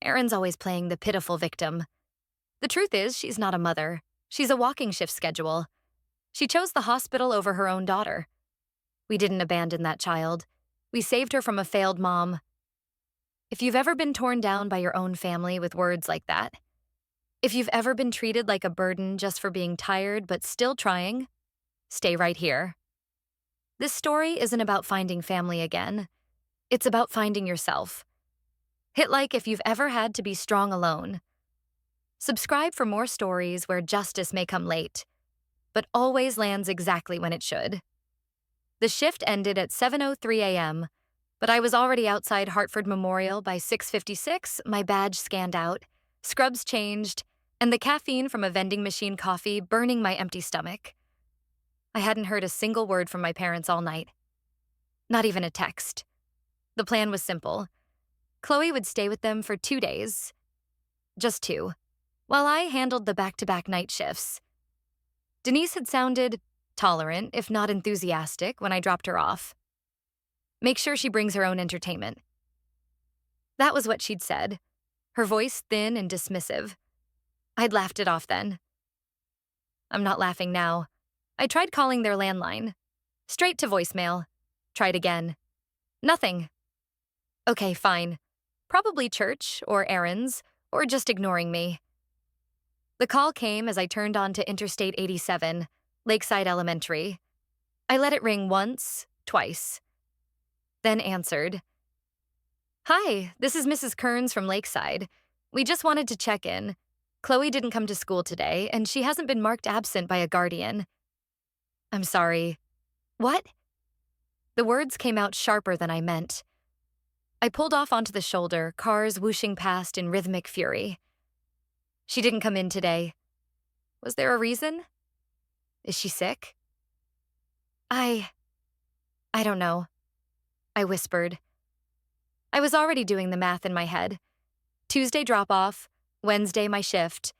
Erin's always playing the pitiful victim. The truth is, she's not a mother. She's a walking shift schedule. She chose the hospital over her own daughter. We didn't abandon that child. We saved her from a failed mom. If you've ever been torn down by your own family with words like that, if you've ever been treated like a burden just for being tired but still trying, stay right here. This story isn't about finding family again. It's about finding yourself. Hit like if you've ever had to be strong alone. Subscribe for more stories where justice may come late, but always lands exactly when it should. The shift ended at 7:03 a.m., but I was already outside Hartford Memorial by 6:56, my badge scanned out, scrubs changed, and the caffeine from a vending machine coffee burning my empty stomach. I hadn't heard a single word from my parents all night. Not even a text. The plan was simple. Chloe would stay with them for 2 days. Just 2. While I handled the back-to-back night shifts. Denise had sounded tolerant, if not enthusiastic, when I dropped her off. Make sure she brings her own entertainment. That was what she'd said, her voice thin and dismissive. I'd laughed it off then. I'm not laughing now. I tried calling their landline. Straight to voicemail. Tried again. Nothing. Okay, fine. Probably church, or errands, or just ignoring me. The call came as I turned onto Interstate 87, Lakeside Elementary. I let it ring once, twice. Then answered. Hi, this is Mrs. Kearns from Lakeside. We just wanted to check in. Chloe didn't come to school today, and she hasn't been marked absent by a guardian. I'm sorry. What? The words came out sharper than I meant. I pulled off onto the shoulder, cars whooshing past in rhythmic fury. She didn't come in today. Was there a reason? Is she sick? I don't know, I whispered. I was already doing the math in my head. Tuesday drop-off, Wednesday my shift.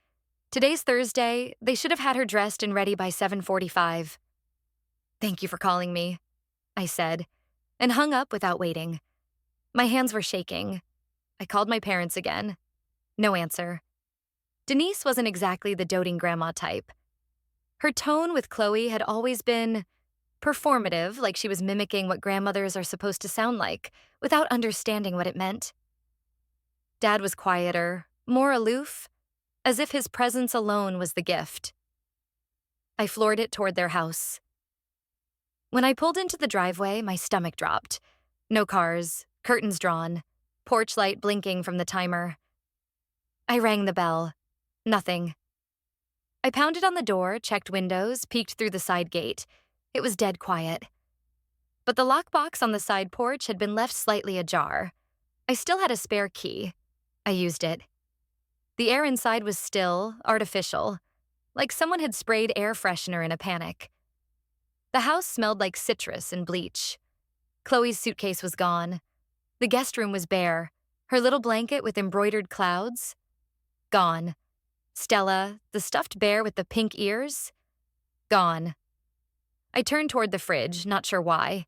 Today's Thursday, they should have had her dressed and ready by 7:45. Thank you for calling me, I said, and hung up without waiting. My hands were shaking. I called my parents again. No answer. Denise wasn't exactly the doting grandma type. Her tone with Chloe had always been performative, like she was mimicking what grandmothers are supposed to sound like, without understanding what it meant. Dad was quieter, more aloof, as if his presence alone was the gift. I floored it toward their house. When I pulled into the driveway, my stomach dropped. No cars, curtains drawn, porch light blinking from the timer. I rang the bell. Nothing. I pounded on the door, checked windows, peeked through the side gate. It was dead quiet. But the lockbox on the side porch had been left slightly ajar. I still had a spare key. I used it. The air inside was still, artificial, like someone had sprayed air freshener in a panic. The house smelled like citrus and bleach. Chloe's suitcase was gone. The guest room was bare, her little blanket with embroidered clouds. Gone. Stella, the stuffed bear with the pink ears. Gone. I turned toward the fridge, not sure why.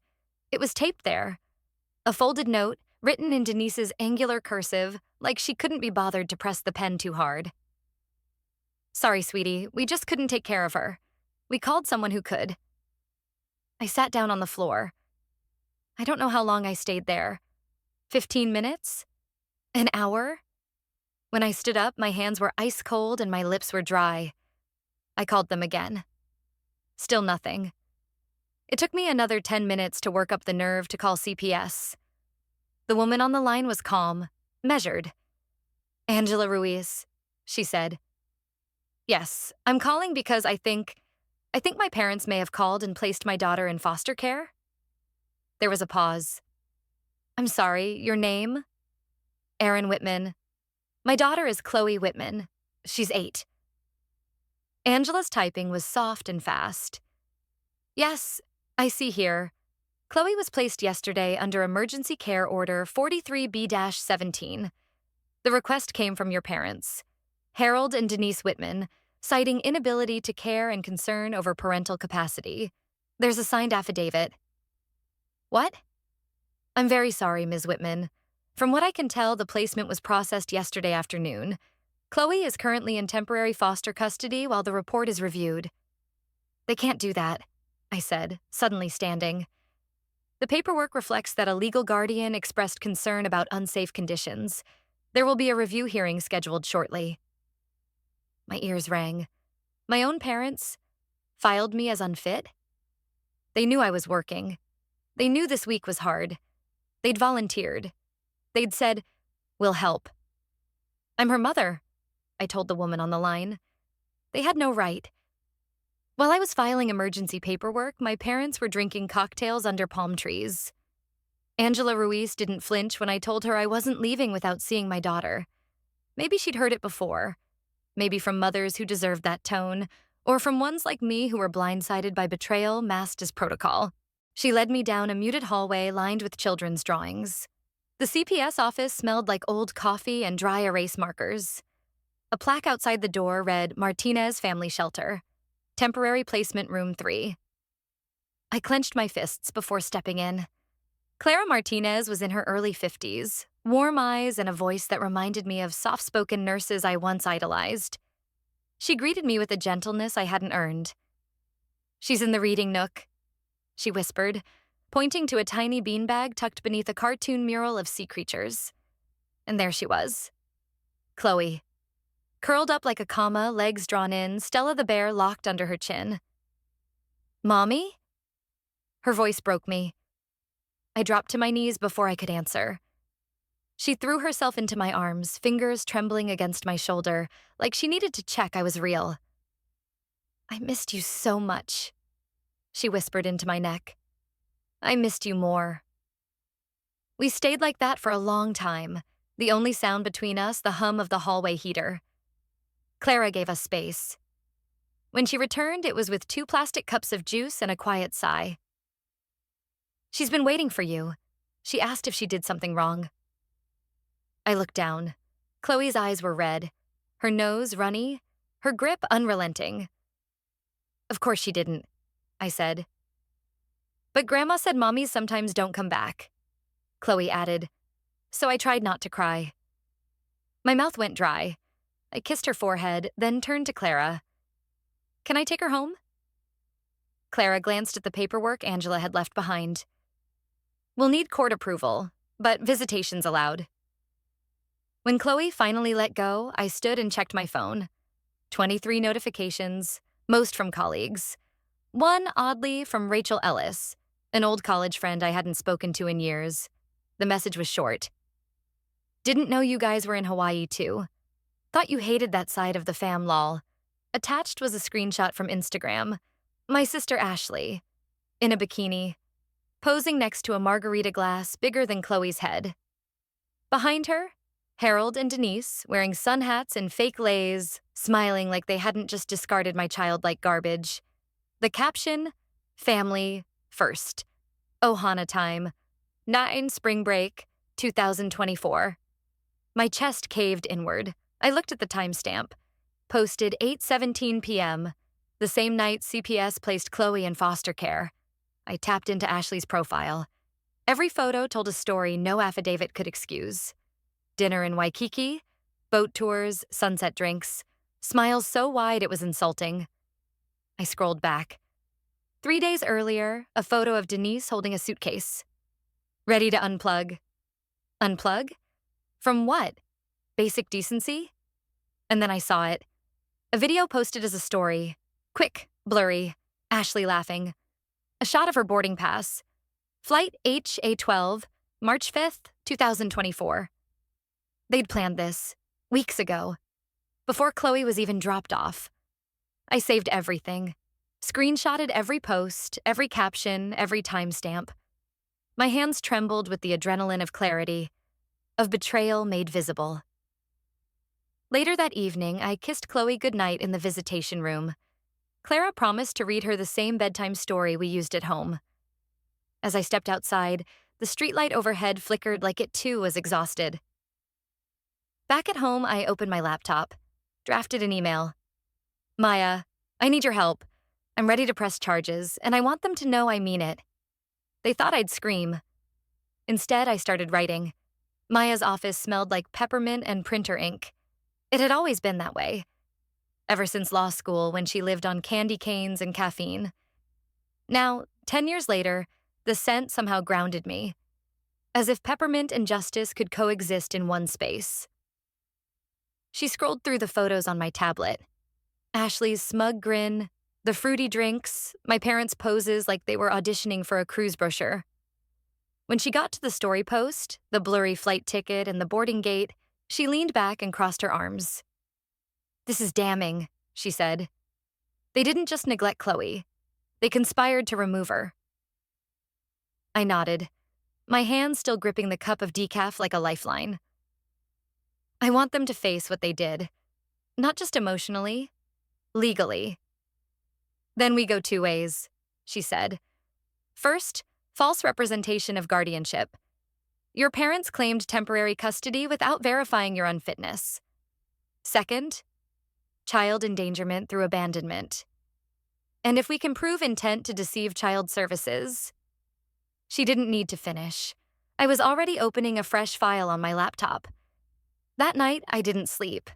It was taped there. A folded note, written in Denise's angular cursive, like she couldn't be bothered to press the pen too hard. Sorry, sweetie, we just couldn't take care of her. We called someone who could. I sat down on the floor. I don't know how long I stayed there. 15 minutes? An hour? When I stood up, my hands were ice cold and my lips were dry. I called them again. Still nothing. It took me another 10 minutes to work up the nerve to call CPS. The woman on the line was calm, measured. Angela Ruiz, she said. Yes, I'm calling because I think my parents may have called and placed my daughter in foster care. There was a pause. I'm sorry, your name? Erin Whitman. My daughter is Chloe Whitman. She's 8. Angela's typing was soft and fast. Yes, I see here. Chloe was placed yesterday under Emergency Care Order 43B-17. The request came from your parents, Harold and Denise Whitman, citing inability to care and concern over parental capacity. There's a signed affidavit. What? I'm very sorry, Ms. Whitman. From what I can tell, the placement was processed yesterday afternoon. Chloe is currently in temporary foster custody while the report is reviewed. They can't do that, I said, suddenly standing. The paperwork reflects that a legal guardian expressed concern about unsafe conditions. There will be a review hearing scheduled shortly. My ears rang. My own parents filed me as unfit? They knew I was working. They knew this week was hard. They'd volunteered. They'd said, "We'll help." I'm her mother, I told the woman on the line. They had no right. While I was filing emergency paperwork, my parents were drinking cocktails under palm trees. Angela Ruiz didn't flinch when I told her I wasn't leaving without seeing my daughter. Maybe she'd heard it before. Maybe from mothers who deserved that tone, or from ones like me who were blindsided by betrayal masked as protocol. She led me down a muted hallway lined with children's drawings. The CPS office smelled like old coffee and dry erase markers. A plaque outside the door read Martinez Family Shelter, Temporary Placement Room 3. I clenched my fists before stepping in. Clara Martinez was in her early 50s, warm eyes and a voice that reminded me of soft-spoken nurses I once idolized. She greeted me with a gentleness I hadn't earned. "She's in the reading nook," she whispered, pointing to a tiny beanbag tucked beneath a cartoon mural of sea creatures. And there she was. Chloe. Curled up like a comma, legs drawn in, Stella the bear locked under her chin. "Mommy?" Her voice broke me. I dropped to my knees before I could answer. She threw herself into my arms, fingers trembling against my shoulder, like she needed to check I was real. "I missed you so much," she whispered into my neck. "I missed you more." We stayed like that for a long time, the only sound between us the hum of the hallway heater. Clara gave us space. When she returned, it was with 2 plastic cups of juice and a quiet sigh. "She's been waiting for you." She asked if she did something wrong. I looked down. Chloe's eyes were red, her nose runny, her grip unrelenting. "Of course she didn't," I said. "But Grandma said mommies sometimes don't come back," Chloe added, so I tried not to cry. My mouth went dry. I kissed her forehead, then turned to Clara. "Can I take her home?" Clara glanced at the paperwork Angela had left behind. "We'll need court approval, but visitation's allowed." When Chloe finally let go, I stood and checked my phone. 23 notifications, most from colleagues. One, oddly, from Rachel Ellis, an old college friend I hadn't spoken to in years. The message was short. "Didn't know you guys were in Hawaii, too. Thought you hated that side of the fam lol." Attached was a screenshot from Instagram. My sister Ashley, in a bikini, posing next to a margarita glass bigger than Chloe's head. Behind her, Harold and Denise, wearing sun hats and fake leis, smiling like they hadn't just discarded my childlike garbage. The caption, "Family First. Ohana Time. 9 Spring Break, 2024. My chest caved inward. I looked at the timestamp. Posted 8:17 p.m., the same night CPS placed Chloe in foster care. I tapped into Ashley's profile. Every photo told a story no affidavit could excuse. Dinner in Waikiki, boat tours, sunset drinks, smiles so wide it was insulting. I scrolled back. 3 days earlier, a photo of Denise holding a suitcase. Ready to unplug. Unplug? From what? Basic decency? And then I saw it. A video posted as a story. Quick, blurry, Ashley laughing. A shot of her boarding pass. Flight HA12, March 5th, 2024. They'd planned this, weeks ago, before Chloe was even dropped off. I saved everything, screenshotted every post, every caption, every timestamp. My hands trembled with the adrenaline of clarity, of betrayal made visible. Later that evening, I kissed Chloe goodnight in the visitation room. Clara promised to read her the same bedtime story we used at home. As I stepped outside, the streetlight overhead flickered like it too was exhausted. Back at home, I opened my laptop, drafted an email. "Maya, I need your help. I'm ready to press charges, and I want them to know I mean it." They thought I'd scream. Instead, I started writing. Maya's office smelled like peppermint and printer ink. It had always been that way, ever since law school when she lived on candy canes and caffeine. Now, 10 years later, the scent somehow grounded me, as if peppermint and justice could coexist in one space. She scrolled through the photos on my tablet. Ashley's smug grin, the fruity drinks, my parents' poses like they were auditioning for a cruise brochure. When she got to the story post, the blurry flight ticket and the boarding gate, she leaned back and crossed her arms. "This is damning," she said. "They didn't just neglect Chloe. They conspired to remove her." I nodded, my hand still gripping the cup of decaf like a lifeline. I want them to face what they did, not just emotionally, legally. "Then we go two ways," she said. "First, false representation of guardianship. Your parents claimed temporary custody without verifying your unfitness. Second, child endangerment through abandonment. And if we can prove intent to deceive child services..." She didn't need to finish. I was already opening a fresh file on my laptop. That night, I didn't sleep.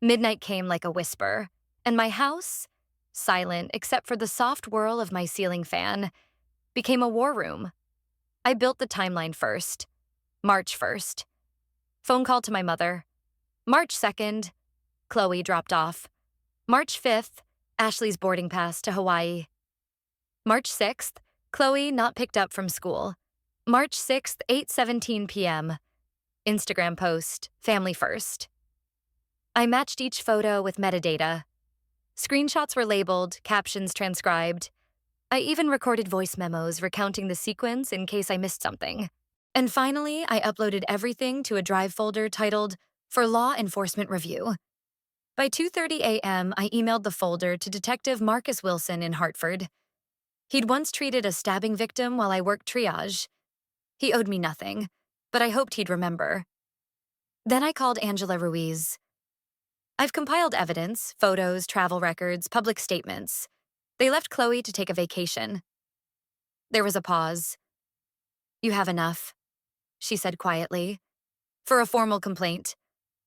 Midnight came like a whisper, and my house, silent except for the soft whirl of my ceiling fan, became a war room. I built the timeline first. March 1st. Phone call to my mother. March 2nd. Chloe dropped off. March 5th. Ashley's boarding pass to Hawaii. March 6th. Chloe not picked up from school. March 6th, 8:17 p.m. Instagram post, family first. I matched each photo with metadata. Screenshots were labeled, captions transcribed. I even recorded voice memos recounting the sequence in case I missed something. And finally, I uploaded everything to a Drive folder titled, "For Law Enforcement Review." By 2:30 a.m., I emailed the folder to Detective Marcus Wilson in Hartford. He'd once treated a stabbing victim while I worked triage. He owed me nothing, but I hoped he'd remember. Then I called Angela Ruiz. "I've compiled evidence, photos, travel records, public statements. They left Chloe to take a vacation." There was a pause. "You have enough," she said quietly. "For a formal complaint,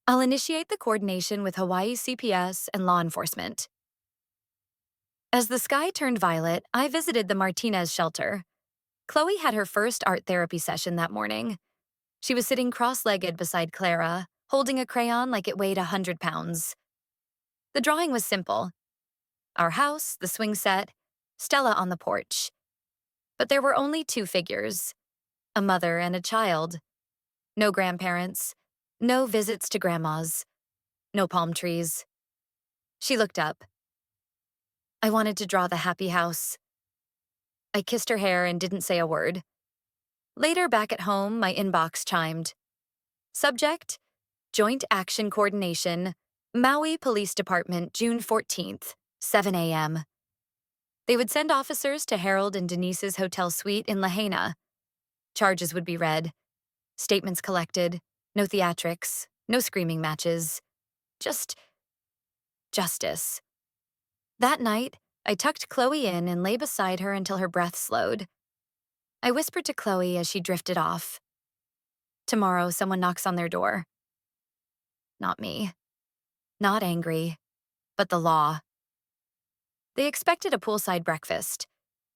I'll initiate the coordination with Hawaii CPS and law enforcement." As the sky turned violet, I visited the Martinez shelter. Chloe had her first art therapy session that morning. She was sitting cross-legged beside Clara, holding a crayon like it weighed 100 pounds. The drawing was simple. Our house, the swing set, Stella on the porch. But there were only two figures, a mother and a child. No grandparents, no visits to grandma's, no palm trees. She looked up. I wanted to draw the happy house. I kissed her hair and didn't say a word. Later, back at home, my inbox chimed. Subject, Joint Action Coordination, Maui Police Department, June 14th, 7 a.m. They would send officers to Harold and Denise's hotel suite in Lahaina. Charges would be read. Statements collected. No theatrics. No screaming matches. Just justice. That night, I tucked Chloe in and lay beside her until her breath slowed. I whispered to Chloe as she drifted off. Tomorrow, someone knocks on their door. Not me. Not angry. But the law. They expected a poolside breakfast.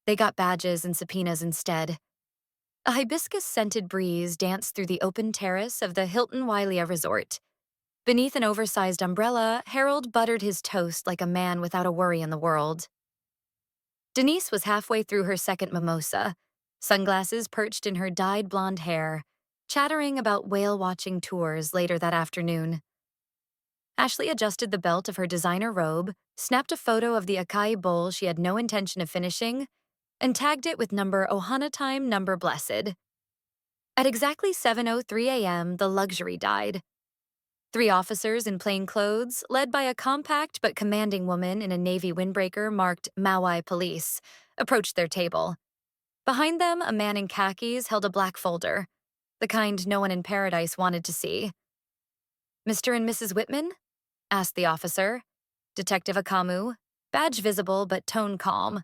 They got badges and subpoenas instead. A hibiscus-scented breeze danced through the open terrace of the Hilton Wailea Resort. Beneath an oversized umbrella, Harold buttered his toast like a man without a worry in the world. Denise was halfway through her second mimosa, sunglasses perched in her dyed blonde hair, chattering about whale-watching tours later that afternoon. Ashley adjusted the belt of her designer robe, snapped a photo of the acai bowl she had no intention of finishing, and tagged it with number Ohana time number blessed. At exactly 7:03 a.m., the luxury died. 3 officers in plain clothes, led by a compact but commanding woman in a navy windbreaker marked Maui Police, approached their table. Behind them, a man in khakis held a black folder, the kind no one in paradise wanted to see. "Mr. and Mrs. Whitman?" asked the officer. Detective Akamu, badge visible but tone calm.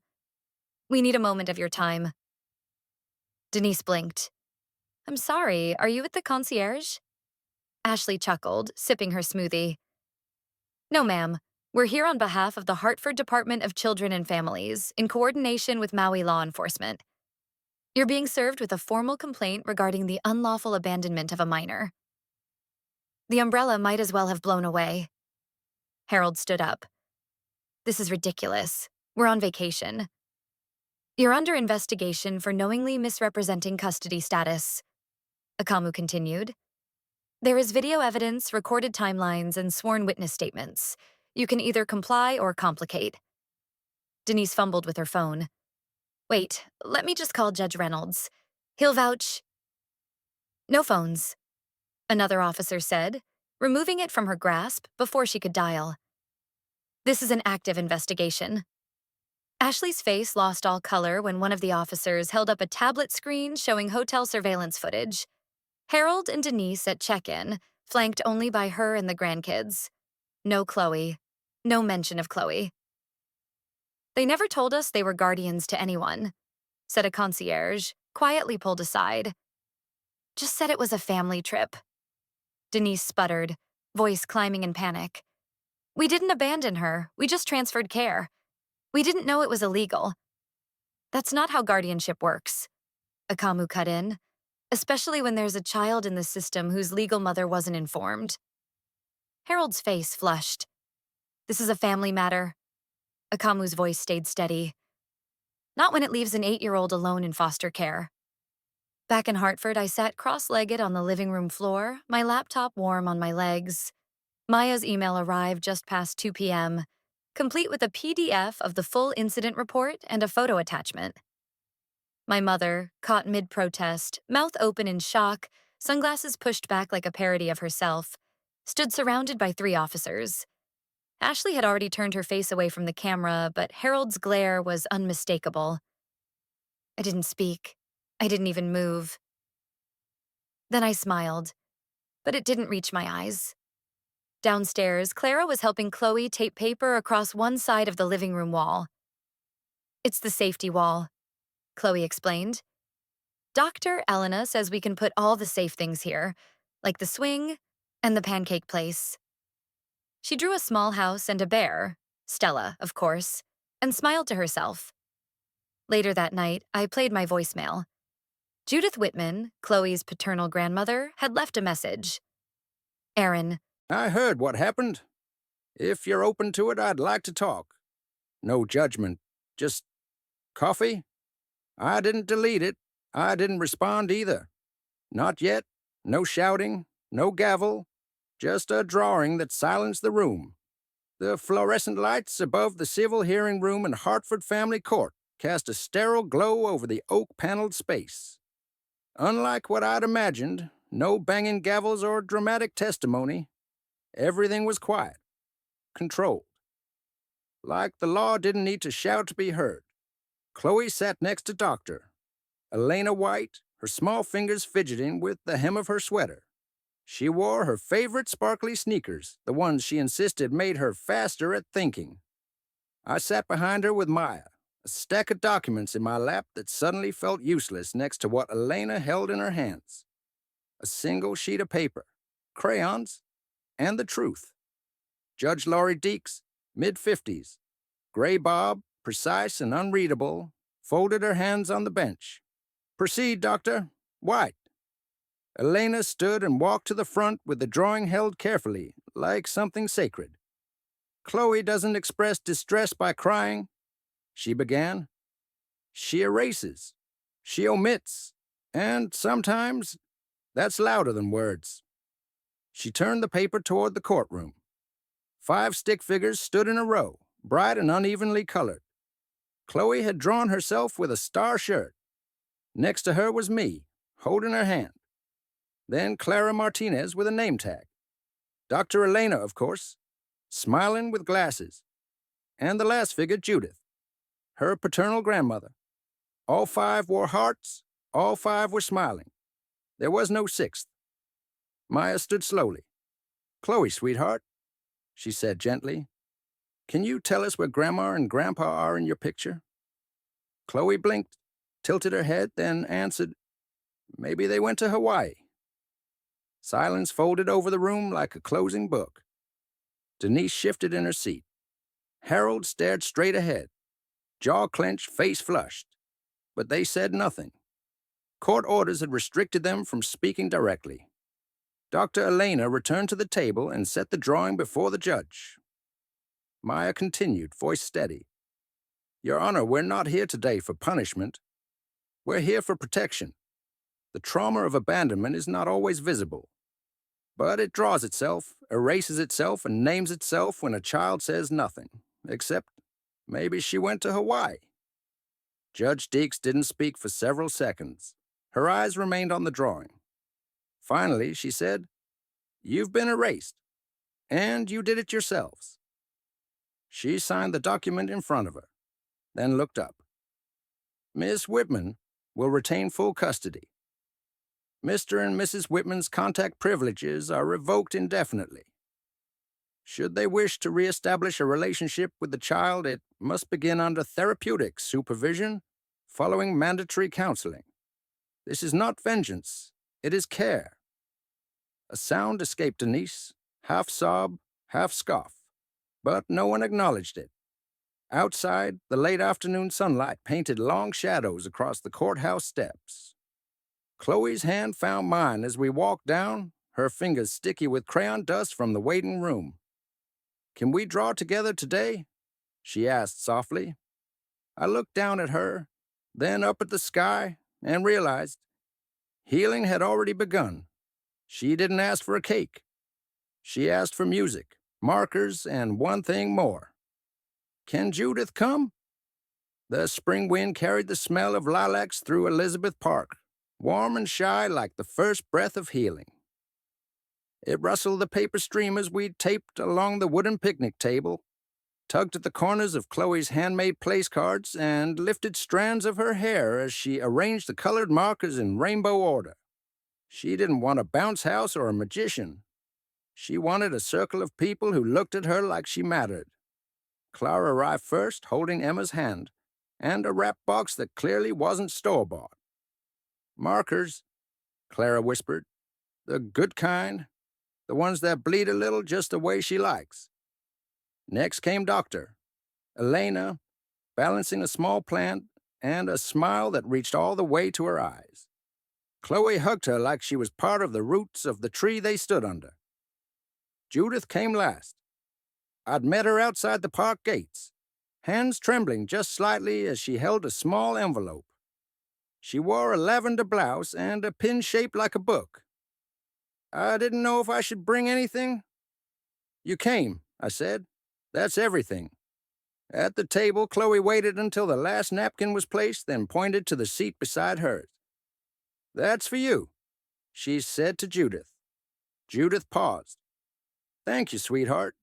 "We need a moment of your time." Denise blinked. I'm sorry, are you with the concierge? Ashley chuckled, sipping her smoothie. No, ma'am. We're here on behalf of the Hartford Department of Children and Families, in coordination with Maui law enforcement. You're being served with a formal complaint regarding the unlawful abandonment of a minor. The umbrella might as well have blown away. Harold stood up. This is ridiculous. We're on vacation. You're under investigation for knowingly misrepresenting custody status, Akamu continued. There is video evidence, recorded timelines, and sworn witness statements. You can either comply or complicate. Denise fumbled with her phone. Wait, let me just call Judge Reynolds. He'll vouch. No phones, another officer said, removing it from her grasp before she could dial. This is an active investigation. Ashley's face lost all color when one of the officers held up a tablet screen showing hotel surveillance footage. Harold and Denise at check-in, flanked only by her and the grandkids. No Chloe. No mention of Chloe. They never told us they were guardians to anyone, said a concierge, quietly pulled aside. Just said it was a family trip. Denise sputtered, voice climbing in panic. We didn't abandon her, we just transferred care. We didn't know it was illegal. That's not how guardianship works, Akamu cut in, especially when there's a child in the system whose legal mother wasn't informed. Harold's face flushed. This is a family matter. Akamu's voice stayed steady. Not when it leaves an 8-year-old alone in foster care. Back in Hartford, I sat cross-legged on the living room floor, my laptop warm on my legs. Maya's email arrived just past 2 p.m., complete with a PDF of the full incident report and a photo attachment. My mother, caught mid-protest, mouth open in shock, sunglasses pushed back like a parody of herself, stood surrounded by 3 officers. Ashley had already turned her face away from the camera, but Harold's glare was unmistakable. I didn't speak. I didn't even move. Then I smiled, but it didn't reach my eyes. Downstairs, Clara was helping Chloe tape paper across one side of the living room wall. It's the safety wall, Chloe explained. Dr. Elena says we can put all the safe things here, like the swing and the pancake place. She drew a small house and a bear, Stella, of course, and smiled to herself. Later that night, I played my voicemail. Judith Whitman, Chloe's paternal grandmother, had left a message. Erin. I heard what happened. If you're open to it, I'd like to talk. No judgment. Just coffee? I didn't delete it. I didn't respond either. Not yet. No shouting. No gavel. Just a drawing that silenced the room. The fluorescent lights above the civil hearing room in Hartford Family Court cast a sterile glow over the oak-paneled space. Unlike what I'd imagined, no banging gavels or dramatic testimony. Everything was quiet, controlled. Like the law didn't need to shout to be heard. Chloe sat next to Doctor. Elena White, her small fingers fidgeting with the hem of her sweater. She wore her favorite sparkly sneakers, the ones she insisted made her faster at thinking. I sat behind her with Maya, a stack of documents in my lap that suddenly felt useless next to what Elena held in her hands. A single sheet of paper, crayons, and the truth. Judge Laurie Deeks, mid-50s, gray bob, precise and unreadable, folded her hands on the bench. Proceed, Doctor. White. Elena stood and walked to the front with the drawing held carefully, like something sacred. Chloe doesn't express distress by crying, she began. She erases. She omits. And sometimes, that's louder than words. She turned the paper toward the courtroom. 5 stick figures stood in a row, bright and unevenly colored. Chloe had drawn herself with a star shirt. Next to her was me, holding her hand. Then Clara Martinez with a name tag. Dr. Elena, of course, smiling with glasses. And the last figure, Judith, her paternal grandmother. All 5 wore hearts, all 5 were smiling. There was no 6th. Maya stood slowly. Chloe, sweetheart, she said gently, can you tell us where Grandma and Grandpa are in your picture? Chloe blinked, tilted her head, then answered, Maybe they went to Hawaii. Silence folded over the room like a closing book. Denise shifted in her seat. Harold stared straight ahead, jaw clenched, face flushed. But they said nothing. Court orders had restricted them from speaking directly. Dr. Elena returned to the table and set the drawing before the judge. Maya continued, voice steady. Your Honor, we're not here today for punishment. We're here for protection. The trauma of abandonment is not always visible. But it draws itself, erases itself, and names itself when a child says nothing, except maybe she went to Hawaii. Judge Deeks didn't speak for several seconds. Her eyes remained on the drawing. Finally, she said, You've been erased, and you did it yourselves. She signed the document in front of her, then looked up. Miss Whitman will retain full custody. Mr. and Mrs. Whitman's contact privileges are revoked indefinitely. Should they wish to reestablish a relationship with the child, it must begin under therapeutic supervision, following mandatory counseling. This is not vengeance, it is care. A sound escaped Denise, half sob, half scoff, but no one acknowledged it. Outside, the late afternoon sunlight painted long shadows across the courthouse steps. Chloe's hand found mine as we walked down, her fingers sticky with crayon dust from the waiting room. Can we draw together today? She asked softly. I looked down at her, then up at the sky, and realized healing had already begun. She didn't ask for a cake. She asked for music, markers, and one thing more. Can Judith come? The spring wind carried the smell of lilacs through Elizabeth Park, warm and shy like the first breath of healing. It rustled the paper streamers we'd taped along the wooden picnic table, tugged at the corners of Chloe's handmade place cards, and lifted strands of her hair as she arranged the colored markers in rainbow order. She didn't want a bounce house or a magician. She wanted a circle of people who looked at her like she mattered. Clara arrived first, holding Emma's hand, and a wrap box that clearly wasn't store-bought. Markers, Clara whispered. The good kind, the ones that bleed a little just the way she likes. Next came Doctor Elena, balancing a small plant and a smile that reached all the way to her eyes. Chloe hugged her like she was part of the roots of the tree they stood under. Judith came last. I'd met her outside the park gates, hands trembling just slightly as she held a small envelope. She wore a lavender blouse and a pin shaped like a book. I didn't know if I should bring anything. You came, I said. That's everything. At the table, Chloe waited until the last napkin was placed, then pointed to the seat beside hers. That's for you, she said to Judith. Judith paused. Thank you, sweetheart.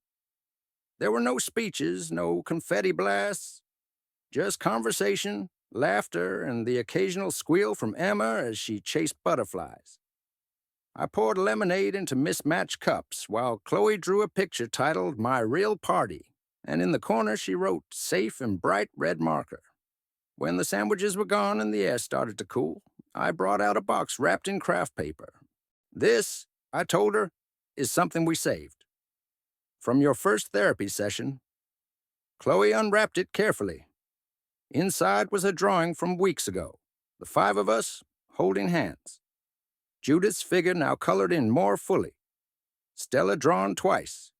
There were no speeches, no confetti blasts, just conversation, laughter, and the occasional squeal from Emma as she chased butterflies. I poured lemonade into mismatched cups while Chloe drew a picture titled My Real Party, and in the corner she wrote safe in bright red marker. When the sandwiches were gone and the air started to cool, I brought out a box wrapped in craft paper. This, I told her, is something we saved. From your first therapy session. Chloe unwrapped it carefully. Inside was a drawing from weeks ago, the 5 of us holding hands. Judith's figure now colored in more fully. Stella drawn twice.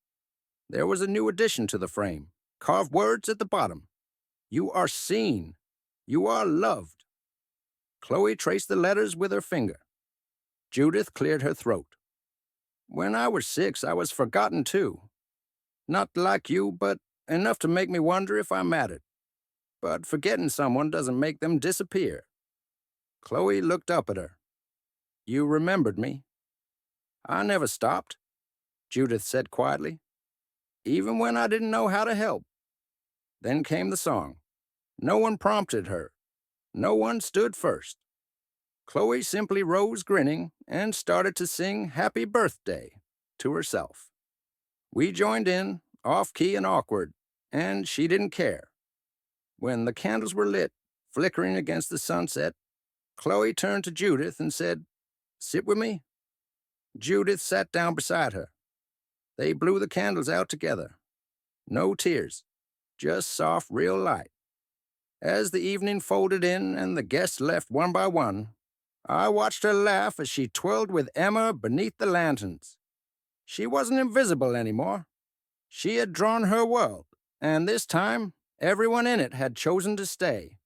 There was a new addition to the frame, carved words at the bottom. You are seen. You are loved. Chloe traced the letters with her finger. Judith cleared her throat. When I was 6, I was forgotten too. Not like you, but enough to make me wonder if I mattered. But forgetting someone doesn't make them disappear. Chloe looked up at her. You remembered me. I never stopped, Judith said quietly, even when I didn't know how to help. Then came the song. No one prompted her. No one stood first. Chloe simply rose grinning and started to sing Happy Birthday to herself. We joined in, off-key and awkward, and she didn't care. When the candles were lit, flickering against the sunset, Chloe turned to Judith and said, "Sit with me." Judith sat down beside her. They blew the candles out together. No tears, just soft, real light. As the evening folded in and the guests left one by one, I watched her laugh as she twirled with Emma beneath the lanterns. She wasn't invisible anymore. She had drawn her world, and this time, everyone in it had chosen to stay.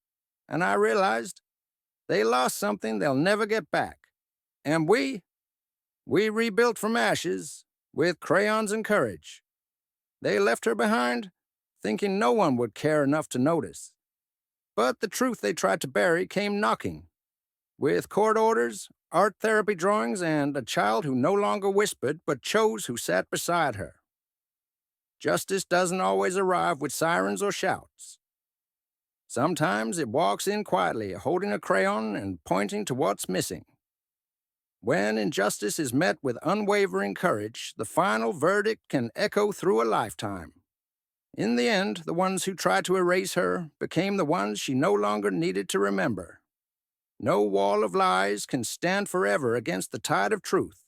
And I realized they lost something they'll never get back. And we rebuilt from ashes with crayons and courage. They left her behind, thinking no one would care enough to notice. But the truth they tried to bury came knocking, with court orders, art therapy drawings, and a child who no longer whispered but chose who sat beside her. Justice doesn't always arrive with sirens or shouts. Sometimes it walks in quietly, holding a crayon and pointing to what's missing. When injustice is met with unwavering courage, the final verdict can echo through a lifetime. In the end, the ones who tried to erase her became the ones she no longer needed to remember. No wall of lies can stand forever against the tide of truth.